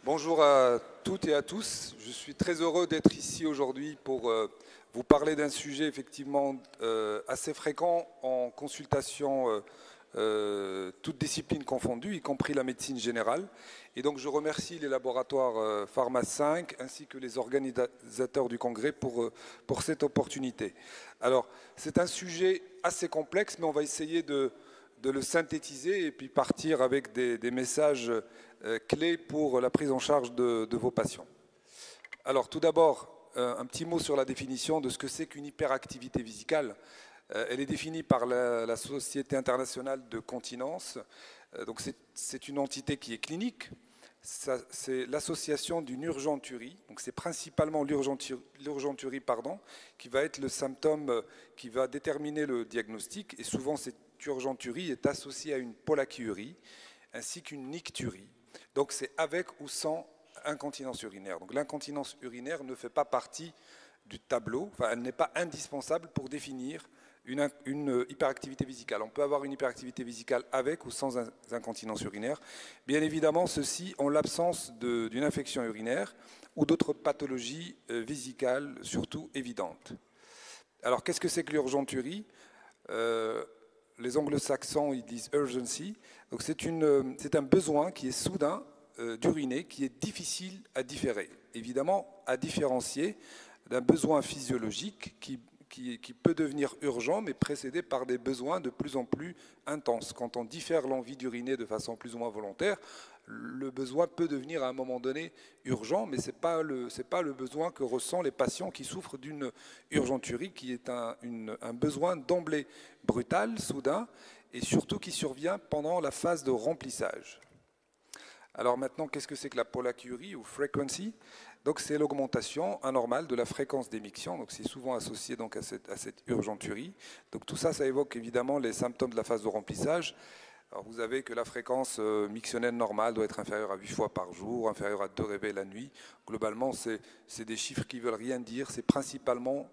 Bonjour à toutes et à tous. Je suis très heureux d'être ici aujourd'hui pour vous parler d'un sujet effectivement assez fréquent en consultation, toutes disciplines confondues, y compris la médecine générale. Et donc je remercie les laboratoires Pharma 5 ainsi que les organisateurs du congrès pour cette opportunité. Alors c'est un sujet assez complexe, mais on va essayer de le synthétiser et puis partir avec des messages clés pour la prise en charge de vos patients. Alors tout d'abord, un petit mot sur la définition de ce que c'est qu'une hyperactivité vésicale. Elle est définie par la Société internationale de continence. Donc c'est une entité qui est clinique. C'est l'association d'une urgenturie. Donc c'est principalement l'urgenturie, qui va être le symptôme qui va déterminer le diagnostic. Et souvent cette urgenturie est associée à une pollakiurie ainsi qu'une nicturie. Donc c'est avec ou sans incontinence urinaire. Donc l'incontinence urinaire ne fait pas partie du tableau, enfin elle n'est pas indispensable pour définir une hyperactivité vésicale. On peut avoir une hyperactivité vésicale avec ou sans incontinence urinaire. Bien évidemment, ceux-ci ont l'absence d'une infection urinaire ou d'autres pathologies vésicales, surtout évidentes. Alors qu'est-ce que c'est que l'urgenturie ? Les anglo-saxons, ils disent urgency. Donc c'est un besoin qui est soudain d'uriner, qui est difficile à différer. Évidemment, à différencier d'un besoin physiologique qui peut devenir urgent, mais précédé par des besoins de plus en plus intenses. Quand on diffère l'envie d'uriner de façon plus ou moins volontaire, le besoin peut devenir à un moment donné urgent, mais ce n'est pas le besoin que ressentent les patients qui souffrent d'une urgenturie, qui est un besoin d'emblée brutal, soudain, et surtout qui survient pendant la phase de remplissage. Alors maintenant, qu'est-ce que c'est que la pollakiurie ou frequency ? Donc c'est l'augmentation anormale de la fréquence d'émission, donc c'est souvent associé donc à cette urgenturie. Donc tout ça, ça évoque évidemment les symptômes de la phase de remplissage. Alors vous avez que la fréquence mictionnelle normale doit être inférieure à 8 fois par jour, inférieure à 2 réveils la nuit. Globalement, c'est des chiffres qui ne veulent rien dire. C'est principalement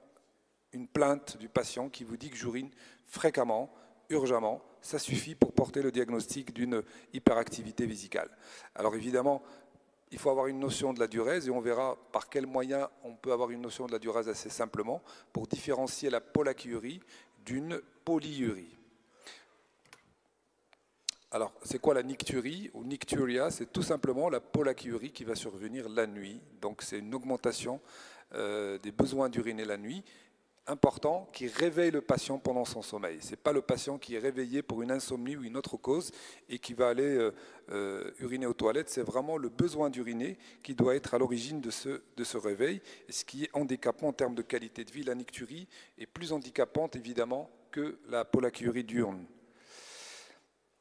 une plainte du patient qui vous dit que j'urine fréquemment, urgemment. Ça suffit pour porter le diagnostic d'une hyperactivité vésicale. Alors évidemment, il faut avoir une notion de la diurèse et on verra par quels moyens on peut avoir une notion de la diurèse assez simplement pour différencier la pollakiurie d'une polyurie. Alors, c'est quoi la nicturie ou nicturia? C'est tout simplement la pollakiurie qui va survenir la nuit. Donc, c'est une augmentation des besoins d'uriner la nuit, important, qui réveille le patient pendant son sommeil. Ce n'est pas le patient qui est réveillé pour une insomnie ou une autre cause et qui va aller uriner aux toilettes. C'est vraiment le besoin d'uriner qui doit être à l'origine de ce réveil. Et ce qui est handicapant en termes de qualité de vie, la nicturie est plus handicapante évidemment que la pollakiurie diurne.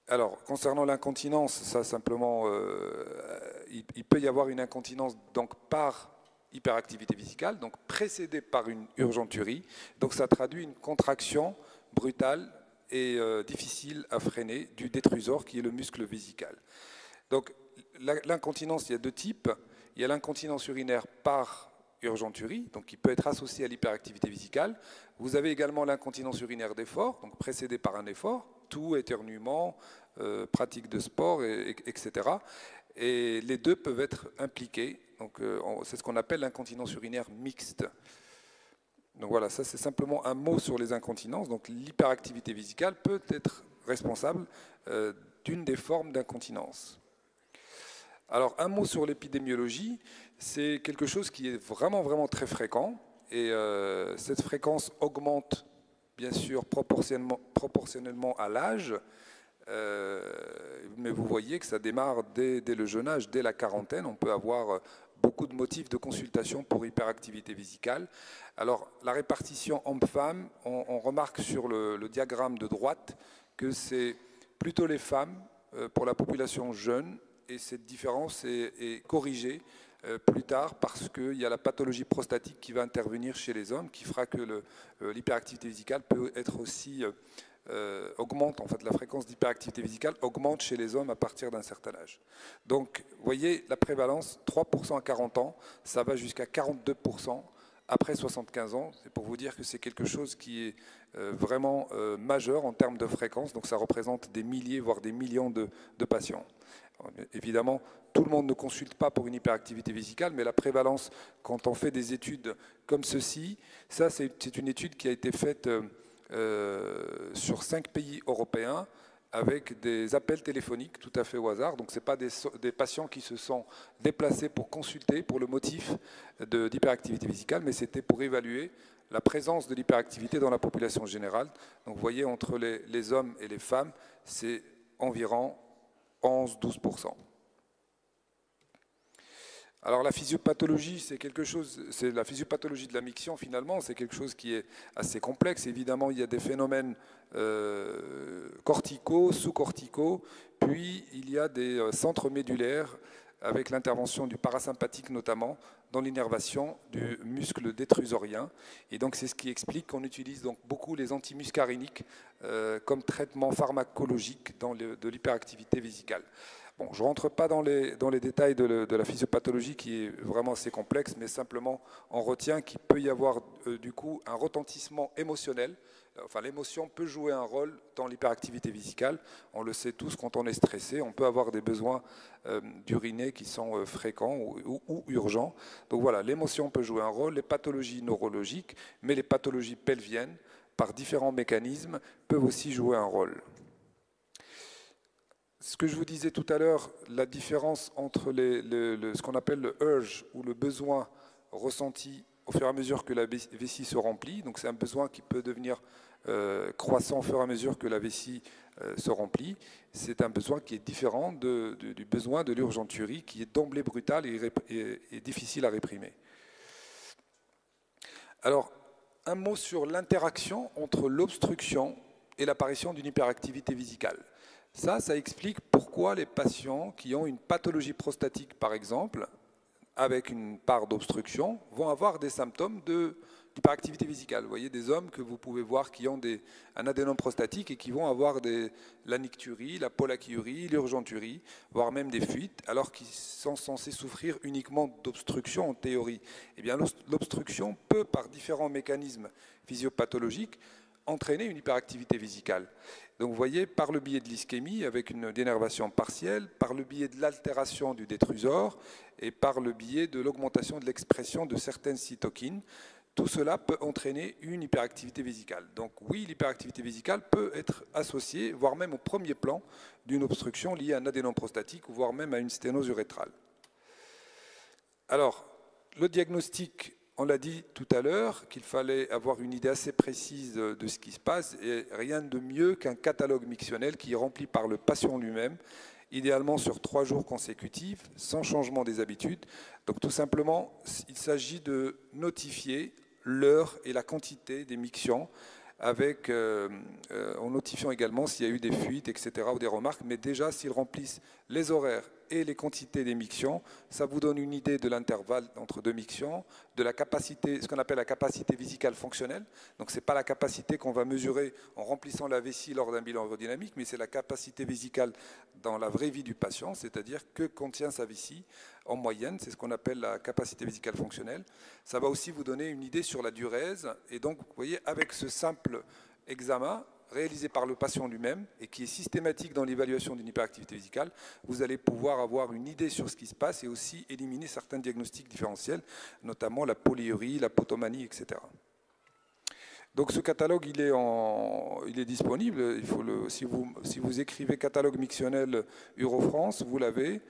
Alors, concernant l'incontinence, ça simplement, il peut y avoir une incontinence donc par hyperactivité vésicale, donc précédée par une urgenturie. Donc ça traduit une contraction brutale et difficile à freiner du détrusor qui est le muscle vésical. Donc l'incontinence, il y a deux types. Il y a l'incontinence urinaire par urgenturie, donc qui peut être associée à l'hyperactivité vésicale. Vous avez également l'incontinence urinaire d'effort, donc précédée par un effort, tout, éternuement, pratique de sport, etc. Et les deux peuvent être impliqués. Donc, c'est ce qu'on appelle l'incontinence urinaire mixte. Donc voilà, ça c'est simplement un mot sur les incontinences. Donc l'hyperactivité vésicale peut être responsable d'une des formes d'incontinence. Alors un mot sur l'épidémiologie, c'est quelque chose qui est vraiment très fréquent. Et cette fréquence augmente bien sûr proportionnellement à l'âge. Mais vous voyez que ça démarre dès le jeune âge, dès la quarantaine. On peut avoir beaucoup de motifs de consultation pour hyperactivité vésicale. Alors, la répartition homme-femme, on remarque sur le diagramme de droite que c'est plutôt les femmes pour la population jeune, et cette différence est corrigée plus tard parce qu'il y a la pathologie prostatique qui va intervenir chez les hommes, qui fera que l'hyperactivité vésicale peut être aussi augmente, en fait, la fréquence d'hyperactivité vésicale augmente chez les hommes à partir d'un certain âge. Donc, vous voyez, la prévalence, 3% à 40 ans, ça va jusqu'à 42% après 75 ans. C'est pour vous dire que c'est quelque chose qui est vraiment majeur en termes de fréquence, donc ça représente des milliers, voire des millions de patients. Évidemment, tout le monde ne consulte pas pour une hyperactivité vésicale, mais la prévalence, quand on fait des études comme ceci, ça c'est une étude qui a été faite sur 5 pays européens avec des appels téléphoniques tout à fait au hasard. Donc ce n'est pas des patients qui se sont déplacés pour consulter pour le motif d'hyperactivité vésicale, mais c'était pour évaluer la présence de l'hyperactivité dans la population générale. Donc vous voyez, entre les hommes et les femmes, c'est environ 11-12%. Alors la physiopathologie, c'est quelque chose, c'est la physiopathologie de la miction finalement, c'est quelque chose qui est assez complexe. Évidemment, il y a des phénomènes corticaux, sous-corticaux, puis il y a des centres médulaires avec l'intervention du parasympathique notamment dans l'innervation du muscle détrusorien. Et donc c'est ce qui explique qu'on utilise donc beaucoup les antimuscariniques comme traitement pharmacologique de l'hyperactivité vésicale. Bon, je ne rentre pas dans les détails de la physiopathologie qui est vraiment assez complexe, mais simplement on retient qu'il peut y avoir du coup un retentissement émotionnel. Enfin, l'émotion peut jouer un rôle dans l'hyperactivité vésicale. On le sait tous, quand on est stressé, on peut avoir des besoins d'uriner qui sont fréquents ou urgents. Donc voilà, l'émotion peut jouer un rôle, les pathologies neurologiques, mais les pathologies pelviennes, par différents mécanismes, peuvent aussi jouer un rôle. Ce que je vous disais tout à l'heure, la différence entre ce qu'on appelle le urge ou le besoin ressenti au fur et à mesure que la vessie se remplit, donc c'est un besoin qui peut devenir croissant au fur et à mesure que la vessie se remplit, c'est un besoin qui est différent du besoin de l'urgenturie qui est d'emblée brutal et difficile à réprimer. Alors, un mot sur l'interaction entre l'obstruction et l'apparition d'une hyperactivité vésicale. Ça explique pourquoi les patients qui ont une pathologie prostatique, par exemple, avec une part d'obstruction, vont avoir des symptômes d'hyperactivité vésicale. Vous voyez des hommes que vous pouvez voir qui ont un adénome prostatique et qui vont avoir l'anicturie, la polachiurie, l'urgenturie, voire même des fuites, alors qu'ils sont censés souffrir uniquement d'obstruction en théorie. Eh bien, l'obstruction peut, par différents mécanismes physiopathologiques, entraîner une hyperactivité vésicale. Donc vous voyez, par le biais de l'ischémie, avec une dénervation partielle, par le biais de l'altération du détrusor et par le biais de l'augmentation de l'expression de certaines cytokines, tout cela peut entraîner une hyperactivité vésicale. Donc oui, l'hyperactivité vésicale peut être associée, voire même au premier plan, d'une obstruction liée à un adénome prostatique, voire même à une sténose urétrale. Alors, le diagnostic, on l'a dit tout à l'heure, qu'il fallait avoir une idée assez précise de ce qui se passe, et rien de mieux qu'un catalogue mictionnel qui est rempli par le patient lui-même, idéalement sur 3 jours consécutifs, sans changement des habitudes. Donc tout simplement, il s'agit de notifier l'heure et la quantité des mictions, en notifiant également s'il y a eu des fuites, etc., ou des remarques, mais déjà s'ils remplissent les horaires et les quantités des mictions, ça vous donne une idée de l'intervalle entre 2 mictions, de la capacité, ce qu'on appelle la capacité vésicale fonctionnelle. Donc ce n'est pas la capacité qu'on va mesurer en remplissant la vessie lors d'un bilan aérodynamique, mais c'est la capacité vésicale dans la vraie vie du patient, c'est-à-dire que contient sa vessie en moyenne, c'est ce qu'on appelle la capacité vésicale fonctionnelle. Ça va aussi vous donner une idée sur la diurèse, et donc vous voyez, avec ce simple examen, réalisé par le patient lui-même et qui est systématique dans l'évaluation d'une hyperactivité vésicale, vous allez pouvoir avoir une idée sur ce qui se passe et aussi éliminer certains diagnostics différentiels, notamment la polyurie, la potomanie, etc. Donc ce catalogue, il est disponible. Si vous écrivez catalogue mictionnel Eurofrance, vous l'avez.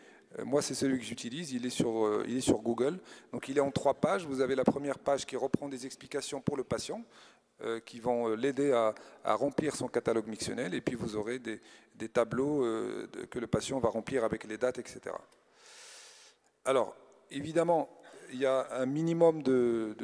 Moi, c'est celui que j'utilise. Il est sur Google. Donc il est en 3 pages. Vous avez la première page qui reprend des explications pour le patient, qui vont l'aider à remplir son catalogue mictionnel, et puis vous aurez des tableaux que le patient va remplir avec les dates, etc. Alors, évidemment, il y a un minimum de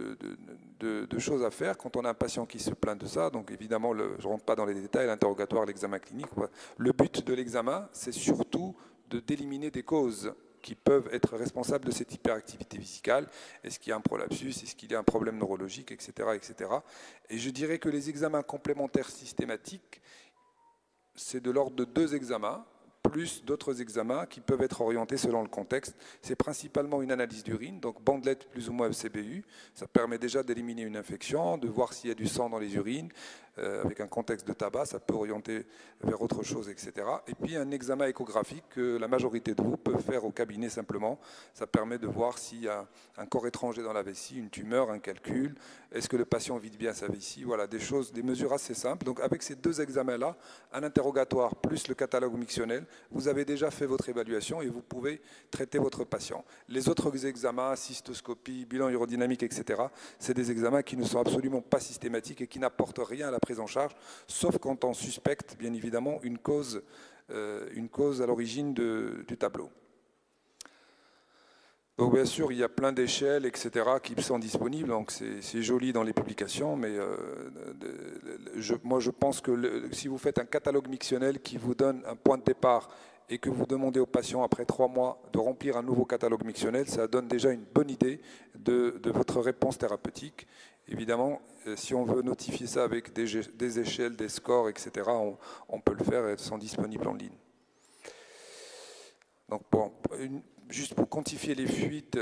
choses à faire quand on a un patient qui se plaint de ça. Donc évidemment, je ne rentre pas dans les détails, l'interrogatoire, l'examen clinique. Le but de l'examen, c'est surtout d'éliminer des causes qui peuvent être responsables de cette hyperactivité vésicale. Est-ce qu'il y a un prolapsus? Est-ce qu'il y a un problème neurologique, etc., etc. Et je dirais que les examens complémentaires systématiques, c'est de l'ordre de 2 examens, plus d'autres examens qui peuvent être orientés selon le contexte. C'est principalement une analyse d'urine, donc bandelette plus ou moins ECBU. Ça permet déjà d'éliminer une infection, de voir s'il y a du sang dans les urines, avec un contexte de tabac, ça peut orienter vers autre chose, etc. Et puis un examen échographique que la majorité de vous peuvent faire au cabinet simplement. Ça permet de voir s'il y a un corps étranger dans la vessie, une tumeur, un calcul, est-ce que le patient vide bien sa vessie, voilà, des choses, des mesures assez simples. Donc avec ces deux examens-là, un interrogatoire plus le catalogue mictionnel, vous avez déjà fait votre évaluation et vous pouvez traiter votre patient. Les autres examens, cystoscopie, bilan urodynamique, etc., c'est des examens qui ne sont absolument pas systématiques et qui n'apportent rien à la prise en charge, sauf quand on suspecte, bien évidemment, une cause à l'origine du tableau. Donc bien sûr, il y a plein d'échelles, etc., qui sont disponibles, donc c'est joli dans les publications, mais moi je pense que si vous faites un catalogue mictionnel qui vous donne un point de départ et que vous demandez au patient après 3 mois de remplir un nouveau catalogue mictionnel, ça donne déjà une bonne idée de votre réponse thérapeutique. Évidemment, si on veut notifier ça avec des échelles, des scores, etc., on peut le faire et elles sont disponibles en ligne. Donc bon, juste pour quantifier les fuites,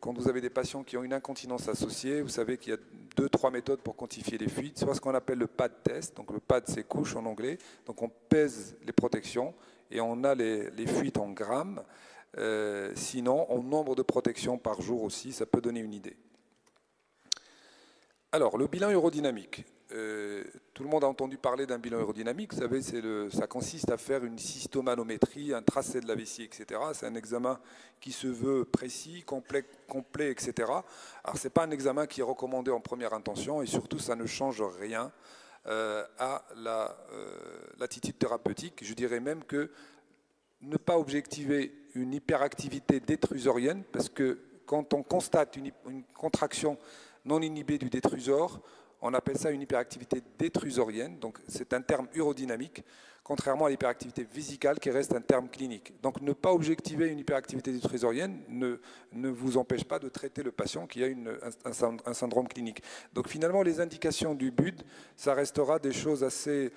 quand vous avez des patients qui ont une incontinence associée, vous savez qu'il y a 2-3 méthodes pour quantifier les fuites. Soit ce qu'on appelle le pad test, donc le pad c'est couche en anglais, donc on pèse les protections et on a les fuites en grammes. Sinon, en nombre de protections par jour aussi, ça peut donner une idée. Alors, le bilan urodynamique. Tout le monde a entendu parler d'un bilan aérodynamique. Vous savez, ça consiste à faire une cystomanométrie, un tracé de la vessie, etc. C'est un examen qui se veut précis, complet, etc. Alors, ce n'est pas un examen qui est recommandé en première intention et surtout, ça ne change rien à l'attitude thérapeutique. Je dirais même que ne pas objectiver une hyperactivité détrusorienne, parce que quand on constate une contraction non inhibée du détrusor, on appelle ça une hyperactivité détrusorienne, donc c'est un terme urodynamique, contrairement à l'hyperactivité vésicale qui reste un terme clinique. Donc ne pas objectiver une hyperactivité détrusorienne ne vous empêche pas de traiter le patient qui a un syndrome clinique. Donc finalement, les indications du BUD, ça restera des choses assez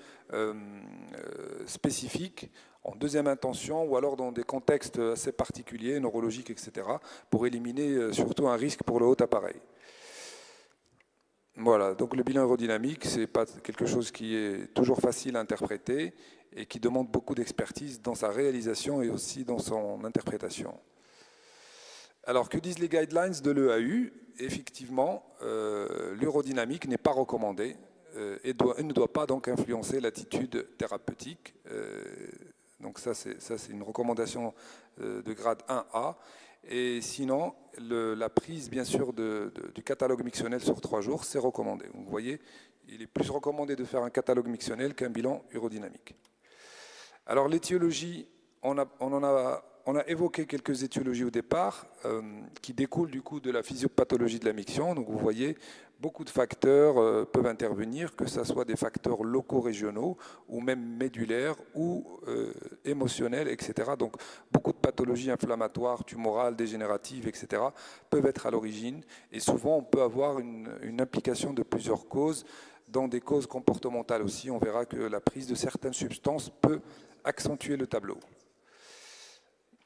spécifiques, en deuxième intention ou alors dans des contextes assez particuliers, neurologiques, etc., pour éliminer surtout un risque pour le haut appareil. Voilà, donc le bilan aérodynamique, ce n'est pas quelque chose qui est toujours facile à interpréter et qui demande beaucoup d'expertise dans sa réalisation et aussi dans son interprétation. Alors, que disent les guidelines de l'EAU? Effectivement, l'urodynamique n'est pas recommandée et ne doit pas donc influencer l'attitude thérapeutique. Donc ça, c'est une recommandation de grade 1A. Et sinon, la prise, bien sûr, du catalogue mictionnel sur 3 jours, c'est recommandé. Donc, vous voyez, il est plus recommandé de faire un catalogue mictionnel qu'un bilan urodynamique. Alors, l'étiologie, on a évoqué quelques étiologies au départ qui découlent du coup de la physiopathologie de la miction. Donc, vous voyez, beaucoup de facteurs peuvent intervenir, que ce soit des facteurs locaux régionaux ou même médulaires ou émotionnels, etc. Donc, beaucoup de pathologies inflammatoires, tumorales, dégénératives, etc. peuvent être à l'origine. Et souvent, on peut avoir une implication de plusieurs causes. Dans des causes comportementales aussi, on verra que la prise de certaines substances peut accentuer le tableau.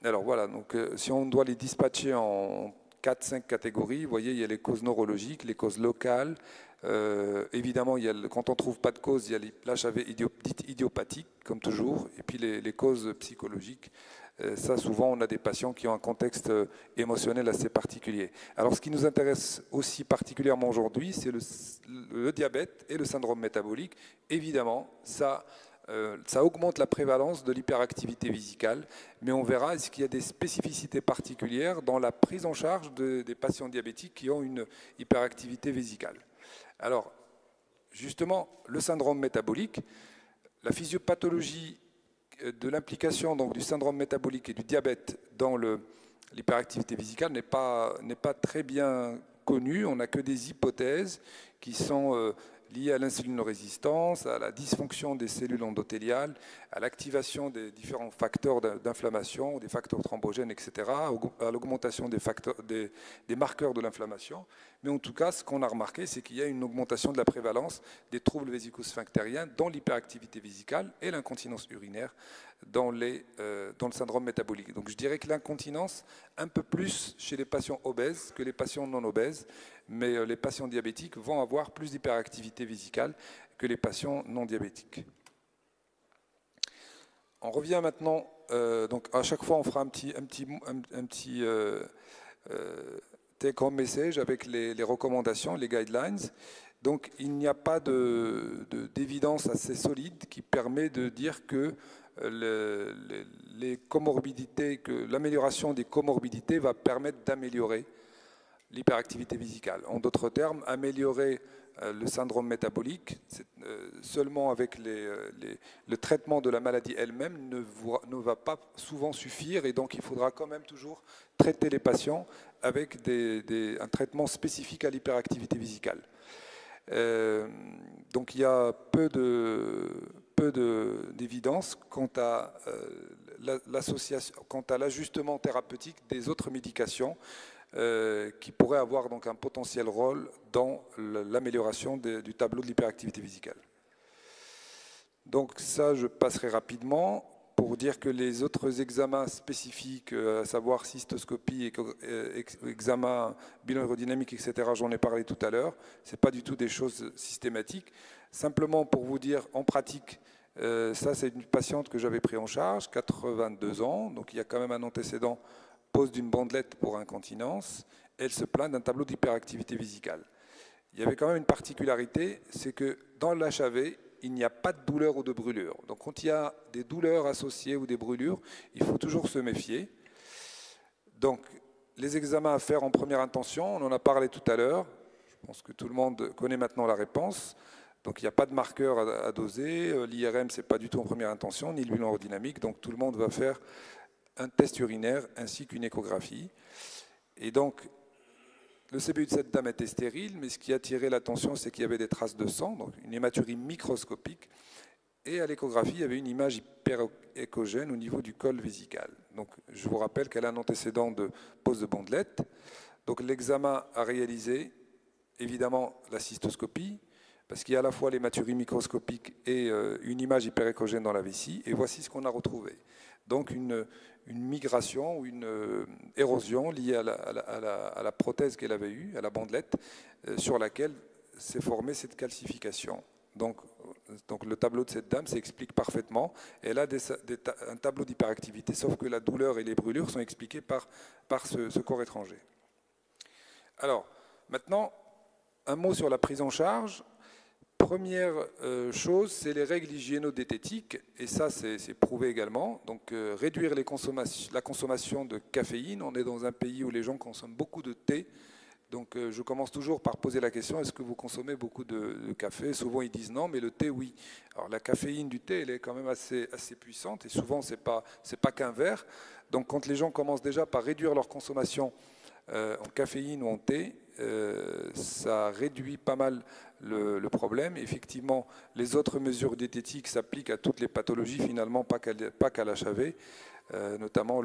Alors voilà, donc si on doit les dispatcher en 4-5 catégories, vous voyez, il y a les causes neurologiques, les causes locales. Évidemment, quand on ne trouve pas de cause, il y a l'HAV dites idiopathiques, comme toujours, et puis les causes psychologiques. Ça, souvent, on a des patients qui ont un contexte émotionnel assez particulier. Alors, ce qui nous intéresse aussi particulièrement aujourd'hui, c'est le diabète et le syndrome métabolique. Évidemment, ça augmente la prévalence de l'hyperactivité vésicale, mais on verra est-ce qu'il y a des spécificités particulières dans la prise en charge des patients diabétiques qui ont une hyperactivité vésicale. Alors, justement, le syndrome métabolique, la physiopathologie de l'implication du syndrome métabolique et du diabète dans l'hyperactivité vésicale n'est pas très bien connue. On n'a que des hypothèses qui sont liées à l'insulinorésistance, à la dysfonction des cellules endothéliales, à l'activation des différents facteurs d'inflammation, des facteurs thrombogènes, etc., à l'augmentation des marqueurs de l'inflammation. Mais en tout cas, ce qu'on a remarqué, c'est qu'il y a une augmentation de la prévalence des troubles vésico-sphinctériens dans l'hyperactivité vésicale et l'incontinence urinaire dans le syndrome métabolique. Donc je dirais que l'incontinence, un peu plus chez les patients obèses que les patients non obèses, mais les patients diabétiques vont avoir plus d'hyperactivité vésicale que les patients non diabétiques. On revient maintenant, donc à chaque fois on fera un petit take-home message avec les recommandations, les guidelines. Donc il n'y a pas d'évidence assez solide qui permet de dire que les comorbidités, que l'amélioration des comorbidités va permettre d'améliorer l'hyperactivité vésicale. En d'autres termes, améliorer le syndrome métabolique, seulement avec le traitement de la maladie elle-même ne va pas souvent suffire, et donc il faudra quand même toujours traiter les patients avec un traitement spécifique à l'hyperactivité vésicale. Donc il y a peu d'évidence quant à l'ajustement thérapeutique des autres médications qui pourraient avoir donc un potentiel rôle dans l'amélioration du tableau de l'hyperactivité vésicale. Donc ça, je passerai rapidement pour dire que les autres examens spécifiques, à savoir cystoscopie, examen bilan aérodynamique, etc., j'en ai parlé tout à l'heure, ce n'est pas du tout des choses systématiques. Simplement pour vous dire, en pratique, ça c'est une patiente que j'avais pris en charge, 82 ans, donc il y a quand même un antécédent pose d'une bandelette pour incontinence, elle se plaint d'un tableau d'hyperactivité vésicale. Il y avait quand même une particularité, c'est que dans l'HAV, il n'y a pas de douleur ou de brûlure. Donc quand il y a des douleurs associées ou des brûlures, il faut toujours se méfier. Donc les examens à faire en première intention, on en a parlé tout à l'heure, je pense que tout le monde connaît maintenant la réponse. Donc il n'y a pas de marqueur à doser, l'IRM ce n'est pas du tout en première intention, ni le bilan aérodynamique, donc tout le monde va faire un test urinaire ainsi qu'une échographie. Et donc, le CBU de cette dame était stérile, mais ce qui a attiré l'attention, c'est qu'il y avait des traces de sang, donc une hématurie microscopique, et à l'échographie, il y avait une image hyperéchogène au niveau du col vésical. Donc, je vous rappelle qu'elle a un antécédent de pose de bandelette. Donc, l'examen a réalisé, évidemment, la cystoscopie, parce qu'il y a à la fois l'hématurie microscopique et une image hyperéchogène dans la vessie, et voici ce qu'on a retrouvé. Donc une migration ou une érosion liée à la prothèse qu'elle avait eue, à la bandelette, sur laquelle s'est formée cette calcification. Donc le tableau de cette dame s'explique parfaitement. Elle a un tableau d'hyperactivité, sauf que la douleur et les brûlures sont expliquées par ce corps étranger. Alors, maintenant, un mot sur la prise en charge. Première chose, c'est les règles hygiéno-diététiques, et ça c'est prouvé également. Donc réduire la consommation de caféine. On est dans un pays où les gens consomment beaucoup de thé. Donc je commence toujours par poser la question, est-ce que vous consommez beaucoup de café? Souvent ils disent non, mais le thé oui. Alors la caféine du thé, elle est quand même assez puissante, et souvent c'est pas qu'un verre. Donc quand les gens commencent déjà par réduire leur consommation en caféine ou en thé, ça réduit pas mal le problème. Effectivement, les autres mesures diététiques s'appliquent à toutes les pathologies, finalement, pas qu'à l'HAV, notamment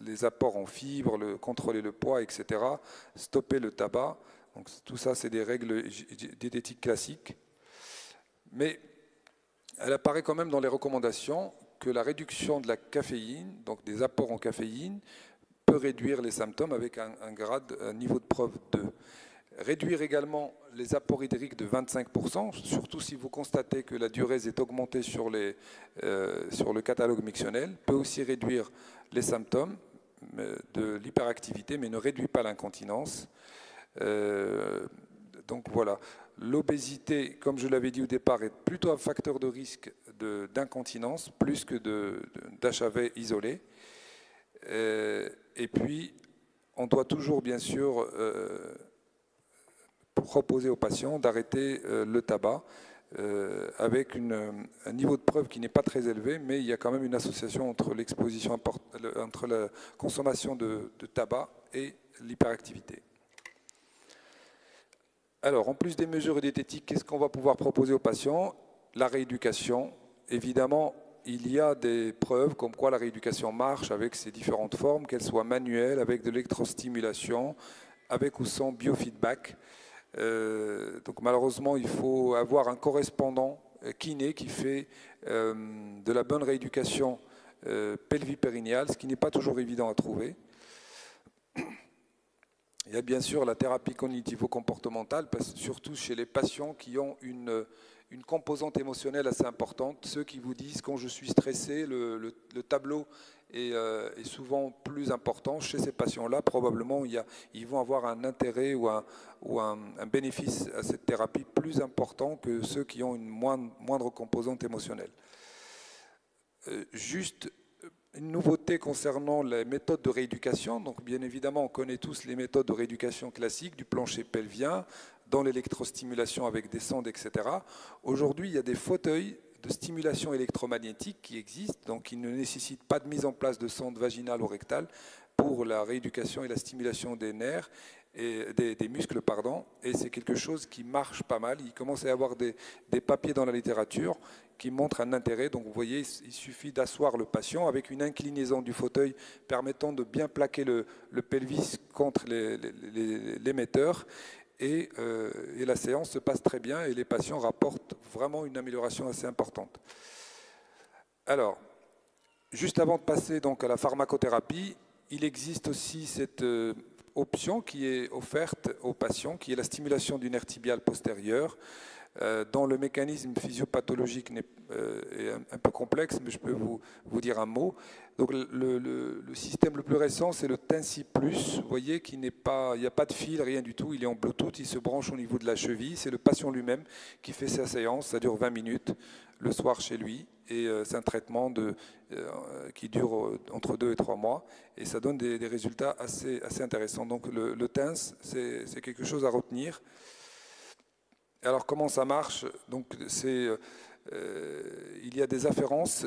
les apports en fibres, contrôler le poids, etc., stopper le tabac. Donc, tout ça, c'est des règles diététiques classiques. Mais elle apparaît quand même dans les recommandations que la réduction de la caféine, donc des apports en caféine, peut réduire les symptômes avec un niveau de preuve 2. Réduire également les apports hydriques de 25%, surtout si vous constatez que la diurèse est augmentée sur le catalogue mictionnel, peut aussi réduire les symptômes de l'hyperactivité, mais ne réduit pas l'incontinence. Donc voilà, l'obésité, comme je l'avais dit au départ, est plutôt un facteur de risque d'incontinence, plus que d'HAV isolé. Et puis, on doit toujours, bien sûr, proposer aux patients d'arrêter le tabac avec un niveau de preuve qui n'est pas très élevé, mais il y a quand même une association entre entre la consommation de tabac et l'hyperactivité. Alors, en plus des mesures diététiques, qu'est-ce qu'on va pouvoir proposer aux patients? La rééducation. Évidemment, il y a des preuves comme quoi la rééducation marche avec ses différentes formes, qu'elles soient manuelles, avec de l'électrostimulation, avec ou sans biofeedback. Donc malheureusement, il faut avoir un correspondant kiné qui fait de la bonne rééducation pelvipérinéale, ce qui n'est pas toujours évident à trouver. Il y a bien sûr la thérapie cognitivo-comportementale, surtout chez les patients qui ont une composante émotionnelle assez importante. Ceux qui vous disent quand je suis stressé, le tableau est souvent plus important. Chez ces patients-là, probablement, ils vont avoir un intérêt ou un bénéfice à cette thérapie plus important que ceux qui ont une moindre composante émotionnelle. Juste une nouveauté concernant les méthodes de rééducation. Donc, bien évidemment, on connaît tous les méthodes de rééducation classiques du plancher pelvien, dans l'électrostimulation avec des sondes, etc. Aujourd'hui, il y a des fauteuils de stimulation électromagnétique qui existent, donc qui ne nécessitent pas de mise en place de sondes vaginales ou rectales pour la rééducation et la stimulation des nerfs et des muscles, pardon. Et c'est quelque chose qui marche pas mal. Il commence à y avoir des papiers dans la littérature qui montrent un intérêt. Donc vous voyez, il suffit d'asseoir le patient avec une inclinaison du fauteuil permettant de bien plaquer le pelvis contre l'émetteur. Et la séance se passe très bien et les patients rapportent vraiment une amélioration assez importante. Alors, juste avant de passer donc à la pharmacothérapie, il existe aussi cette option qui est offerte aux patients, qui est la stimulation du nerf tibial postérieur, dont le mécanisme physiopathologique est un peu complexe, mais je peux vous dire un mot. Donc le système le plus récent, c'est le Tensi Plus. Vous voyez qu'il n'y a pas de fil, rien du tout. Il est en Bluetooth, il se branche au niveau de la cheville. C'est le patient lui-même qui fait sa séance. Ça dure 20 minutes le soir chez lui. Et c'est un traitement qui dure entre 2 et 3 mois. Et ça donne des résultats assez intéressants. Donc le TENS, c'est quelque chose à retenir. Alors comment ça marche? Donc il y a des afférences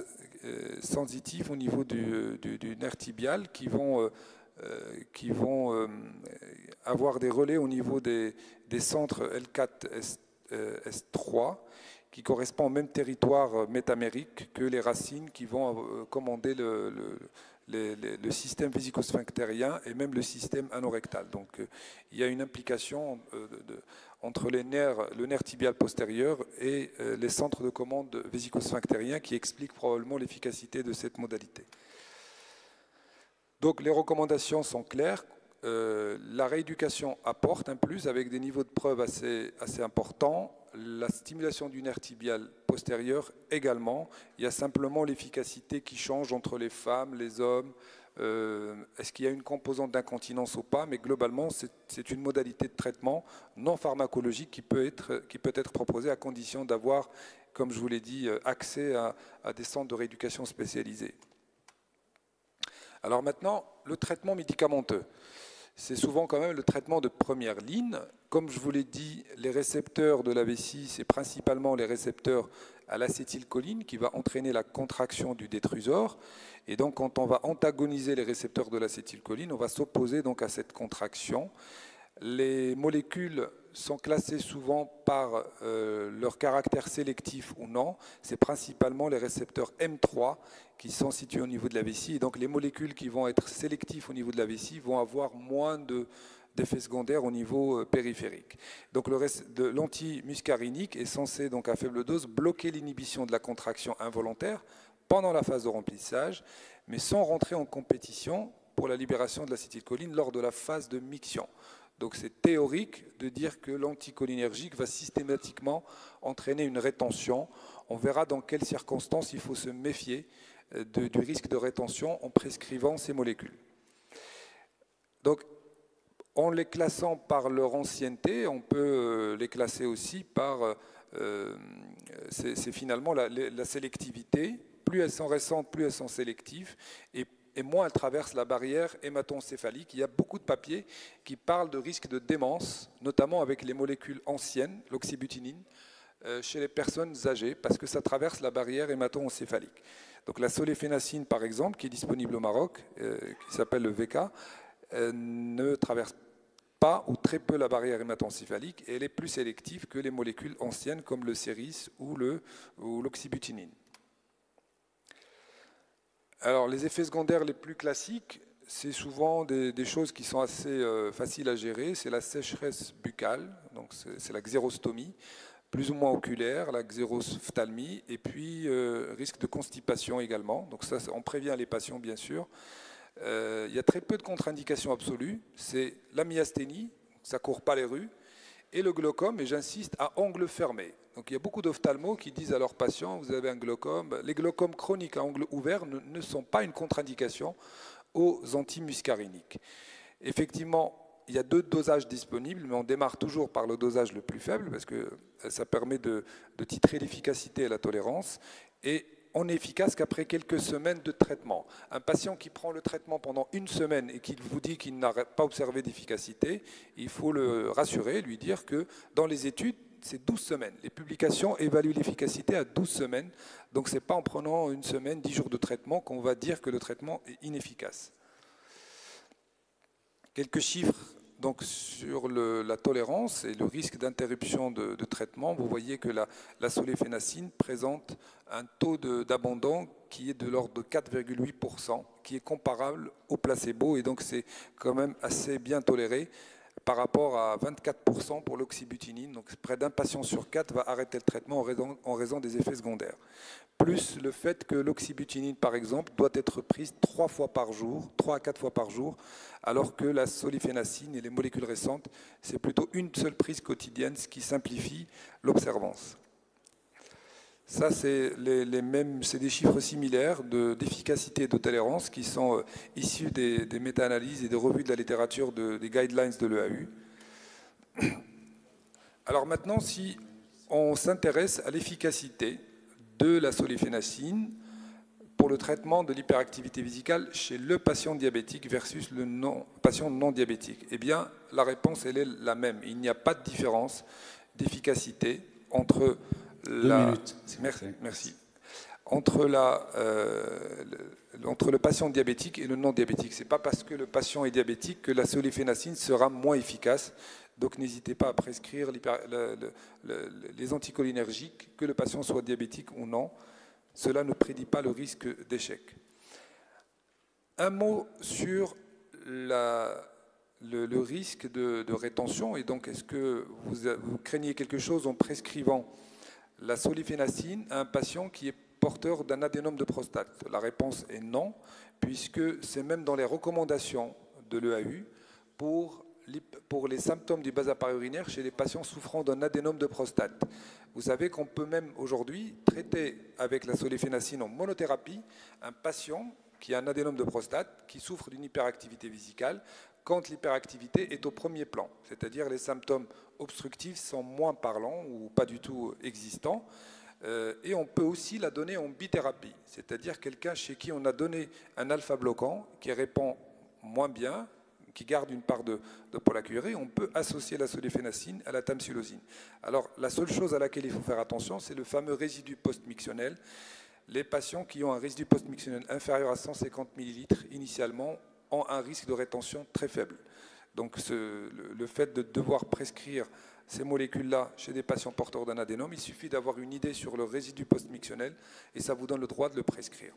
sensitives au niveau du nerf tibial qui vont avoir des relais au niveau des centres L4, S3 qui correspondent au même territoire métamérique que les racines qui vont commander le système vésico-sphinctérien et même le système anorectal. Donc il y a une implication entre le nerf tibial postérieur et les centres de commande vésico-sphinctériens qui expliquent probablement l'efficacité de cette modalité. Donc les recommandations sont claires. La rééducation apporte un plus avec des niveaux de preuve assez importants. La stimulation du nerf tibial postérieur également. Il y a simplement l'efficacité qui change entre les femmes, les hommes. Est-ce qu'il y a une composante d'incontinence ou pas? Mais globalement, c'est une modalité de traitement non pharmacologique qui peut être proposée à condition d'avoir, comme je vous l'ai dit, accès à des centres de rééducation spécialisés. Alors maintenant, le traitement médicamenteux. C'est souvent quand même le traitement de première ligne. Comme je vous l'ai dit, les récepteurs de la vessie, c'est principalement les récepteurs à l'acétylcholine qui va entraîner la contraction du détrusor. Et donc, quand on va antagoniser les récepteurs de l'acétylcholine, on va s'opposer donc à cette contraction. Les molécules sont classées souvent par leur caractère sélectif ou non. C'est principalement les récepteurs M3 qui sont situés au niveau de la vessie. Et donc les molécules qui vont être sélectives au niveau de la vessie vont avoir moins d'effets secondaires au niveau périphérique. Donc l'antimuscarinique est censé, donc à faible dose, bloquer l'inhibition de la contraction involontaire pendant la phase de remplissage, mais sans rentrer en compétition pour la libération de l'acétylcholine lors de la phase de miction. Donc c'est théorique de dire que l'anticholinergique va systématiquement entraîner une rétention. On verra dans quelles circonstances il faut se méfier du risque de rétention en prescrivant ces molécules. Donc en les classant par leur ancienneté, on peut les classer aussi par c'est finalement la sélectivité. Plus elles sont récentes, plus elles sont sélectives. Et moins elles traversent la barrière hémato-encéphalique. Il y a beaucoup de papiers qui parlent de risque de démence, notamment avec les molécules anciennes, l'oxybutinine, chez les personnes âgées, parce que ça traverse la barrière hémato-encéphalique. Donc la soléphénacine, par exemple, qui est disponible au Maroc, qui s'appelle le VK, ne traverse pas ou très peu la barrière hémato-encéphalique et elle est plus sélective que les molécules anciennes comme le Céris ou l'oxybutinine. Alors, les effets secondaires les plus classiques, c'est souvent des choses qui sont assez faciles à gérer. C'est la sécheresse buccale, donc c'est la xérostomie, plus ou moins oculaire, la xérophtalmie, et puis risque de constipation également. Donc ça, on prévient les patients, bien sûr. Il y a très peu de contre-indications absolues. C'est la myasthénie, ça ne court pas les rues, et le glaucome, et j'insiste, à angle fermé. Donc il y a beaucoup d'ophtalmos qui disent à leurs patients, vous avez un glaucome. Les glaucomes chroniques à angle ouvert ne sont pas une contre-indication aux antimuscariniques. Effectivement, il y a 2 dosages disponibles, mais on démarre toujours par le dosage le plus faible, parce que ça permet de titrer l'efficacité et la tolérance, et on n'est efficace qu'après quelques semaines de traitement. Un patient qui prend le traitement pendant 1 semaine et qui vous dit qu'il n'a pas observé d'efficacité, il faut le rassurer, lui dire que dans les études, c'est 12 semaines. Les publications évaluent l'efficacité à 12 semaines, donc ce n'est pas en prenant 1 semaine, 10 jours de traitement qu'on va dire que le traitement est inefficace. Quelques chiffres donc, sur la tolérance et le risque d'interruption de traitement. Vous voyez que la solifénacine présente un taux d'abandon qui est de l'ordre de 4,8%, qui est comparable au placebo, et donc c'est quand même assez bien toléré par rapport à 24% pour l'oxybutinine. Donc près d'un patient sur 4 va arrêter le traitement en raison des effets secondaires. Plus le fait que l'oxybutinine, par exemple, doit être prise 3 fois par jour, 3 à 4 fois par jour, alors que la solifénacine et les molécules récentes, c'est plutôt une seule prise quotidienne, ce qui simplifie l'observance. Ça, c'est des chiffres similaires d'efficacité et de tolérance qui sont issus des méta-analyses et des revues de la littérature des guidelines de l'EAU. Alors maintenant, si on s'intéresse à l'efficacité de la solifénacine pour le traitement de l'hyperactivité vésicale chez le patient diabétique versus le patient non diabétique, eh bien, la réponse, elle est la même. Il n'y a pas de différence d'efficacité entre Merci. Entre le patient diabétique et le non diabétique. Ce n'est pas parce que le patient est diabétique que la solifénacine sera moins efficace. Donc n'hésitez pas à prescrire les anticholinergiques, que le patient soit diabétique ou non. Cela ne prédit pas le risque d'échec. Un mot sur le risque de rétention. Et donc, est-ce que vous craignez quelque chose en prescrivant la solifénacine à un patient qui est porteur d'un adénome de prostate? La réponse est non, puisque c'est même dans les recommandations de l'EAU pour les symptômes du bas appareil urinaire chez les patients souffrant d'un adénome de prostate. Vous savez qu'on peut même aujourd'hui traiter avec la solifénacine en monothérapie un patient qui a un adénome de prostate, qui souffre d'une hyperactivité vésicale, quand l'hyperactivité est au premier plan, c'est-à-dire les symptômes obstructifs sont moins parlants ou pas du tout existants. Et on peut aussi la donner en bithérapie, c'est-à-dire quelqu'un chez qui on a donné un alpha-bloquant qui répond moins bien, qui garde une part de polacurée, on peut associer la solifénacine à la tamsulosine. Alors, la seule chose à laquelle il faut faire attention, c'est le fameux résidu post-mictionnel. Les patients qui ont un résidu post-mictionnel inférieur à 150 ml initialement ont un risque de rétention très faible. Donc le fait de devoir prescrire ces molécules-là chez des patients porteurs d'un adénome, il suffit d'avoir une idée sur le résidu post-mictionnel et ça vous donne le droit de le prescrire.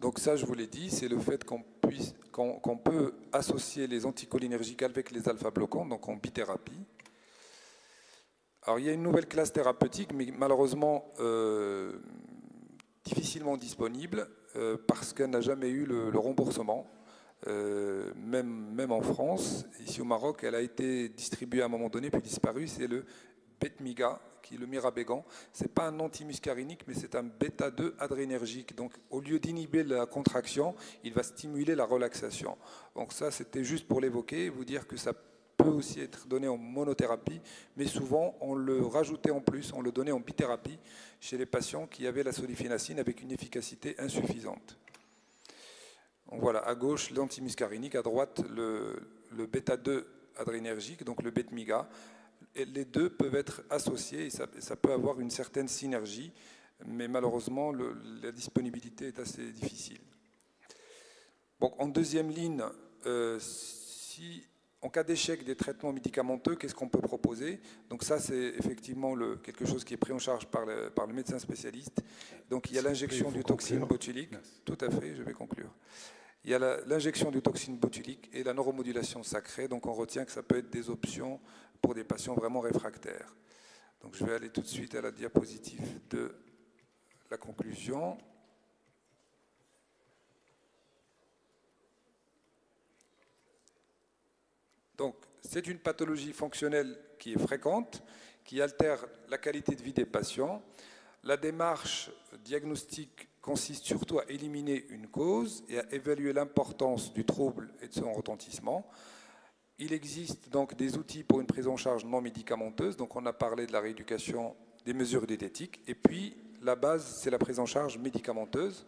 Donc ça, je vous l'ai dit, c'est le fait qu'on peut associer les anticholinergiques avec les alpha-bloquants, donc en bithérapie. Alors il y a une nouvelle classe thérapeutique, mais malheureusement difficilement disponible parce qu'elle n'a jamais eu le remboursement. Même en France, ici au Maroc, elle a été distribuée à un moment donné, puis disparue, c'est le Betmiga, qui est le mirabégan. Ce n'est pas un antimuscarinique, mais c'est un bêta-2 adrénergique. Donc au lieu d'inhiber la contraction, il va stimuler la relaxation. Donc ça, c'était juste pour l'évoquer, vous dire que ça peut aussi être donné en monothérapie, mais souvent on le rajoutait en plus, on le donnait en bithérapie chez les patients qui avaient la solifénacine avec une efficacité insuffisante. Donc voilà, à gauche l'antimuscarinique, à droite le bêta-2 adrénergique, donc le Betmiga. Et les deux peuvent être associés et ça peut avoir une certaine synergie, mais malheureusement la disponibilité est assez difficile. Bon, en deuxième ligne, en cas d'échec des traitements médicamenteux, qu'est-ce qu'on peut proposer? Donc ça, c'est effectivement quelque chose qui est pris en charge par le médecin spécialiste. Donc il y a l'injection du toxine botulique. Tout à fait, je vais conclure. Il y a l'injection du toxine botulique et la neuromodulation sacrée. Donc on retient que ça peut être des options pour des patients vraiment réfractaires. Donc je vais aller tout de suite à la diapositive de la conclusion. Donc, c'est une pathologie fonctionnelle qui est fréquente, qui altère la qualité de vie des patients. La démarche diagnostique consiste surtout à éliminer une cause et à évaluer l'importance du trouble et de son retentissement. Il existe donc des outils pour une prise en charge non médicamenteuse. Donc, on a parlé de la rééducation, des mesures diététiques. Et puis, la base, c'est la prise en charge médicamenteuse.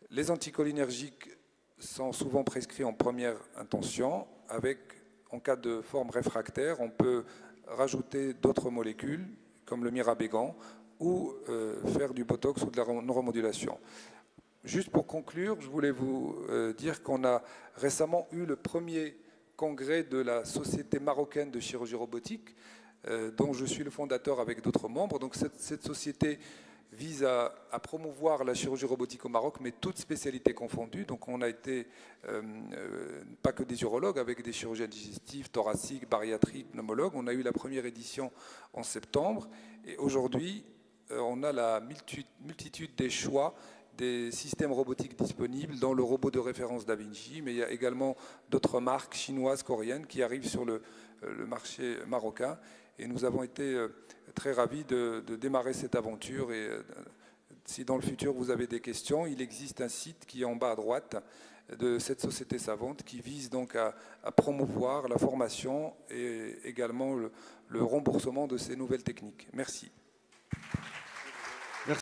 Les anticholinergiques sont souvent prescrits en première intention. En cas de forme réfractaire, on peut rajouter d'autres molécules, comme le mirabégan, ou faire du botox ou de la neuromodulation. Juste pour conclure, je voulais vous dire qu'on a récemment eu le premier congrès de la Société marocaine de chirurgie robotique, dont je suis le fondateur avec d'autres membres. Donc cette société vise à promouvoir la chirurgie robotique au Maroc, mais toutes spécialités confondues. Donc on a été, pas que des urologues, avec des chirurgiens digestifs, thoraciques, bariatriques, pneumologues. On a eu la première édition en septembre. Et aujourd'hui, on a la multitude des choix des systèmes robotiques disponibles dans le robot de référence DaVinci, mais il y a également d'autres marques chinoises, coréennes qui arrivent sur le marché marocain. Et nous avons été très ravis de démarrer cette aventure. Et si dans le futur vous avez des questions, il existe un site qui est en bas à droite de cette société savante qui vise donc à promouvoir la formation et également le remboursement de ces nouvelles techniques. Merci.